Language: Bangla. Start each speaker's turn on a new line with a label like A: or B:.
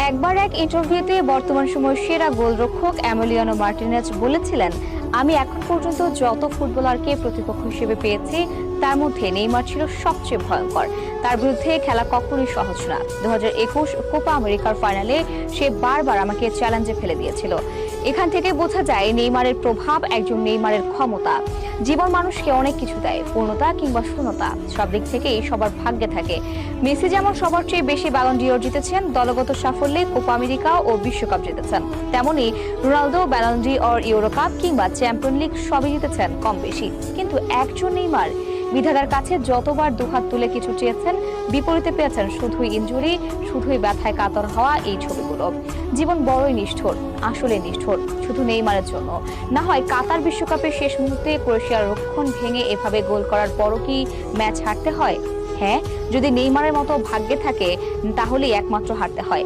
A: একবার এক ইন্টারভিউতে বর্তমান সময়ের সেরা গোলরক্ষক এমিলিয়ানো মার্টিনেজ বলেছিলেন, আমি এখন পর্যন্ত যত ফুটবলারকে প্রতিপক্ষ হিসেবে পেয়েছি তার মধ্যে নেইমার ছিল সবচেয়ে ভয়ঙ্কর। তার বিরুদ্ধে খেলা কখনোই সহজ না। 2021 কোপা আমেরিকার ফাইনালে সে বারবার আমাকে চ্যালেঞ্জে ফেলে দিয়েছিল। এখান থেকে বোঝা যায় নেইমারের প্রভাব, একজন নেইমারের ক্ষমতা। জীবন মানুষকে অনেক কিছু দেয়, পূর্ণতা কিংবা শূন্যতা, সব দিক থেকেই সবার ভাগ্যে থাকে। মেসি যেমন সবার চেয়ে বেশি ব্যালন ডিওর জিতেছেন, দলগত সাফল্যে কোপা আমেরিকা ও বিশ্বকাপ জিতেছেন, তেমনি Ronaldo Ballon d'Or, euro cup কিংবা চ্যাম্পিয়ন লিগ সবই জিতেছেন কম বেশি। কিন্তু একজন নেইমার বিধাতার কাছে যতবার দুহাত তুলে কিছু চেয়েছেন, বিপরীতে পেয়েছেন শুধুই ইনজুরি, শুধুই ব্যথায় কাতর হওয়া এই ছবিগুলো। জীবন বড়ই নিষ্ঠুর, আসলে নিষ্ঠুর, শুধু নেইমারের জন্য। না হয় কাতার বিশ্বকাপের শেষ মুহূর্তে ক্রোয়েশিয়ার রক্ষণ ভেঙে এভাবে গোল করার পরও কি ম্যাচ হারতে হয়? হ্যাঁ, যদি নেইমারের মতো ভাগ্যে থাকে তাহলেই একমাত্র হারতে হয়।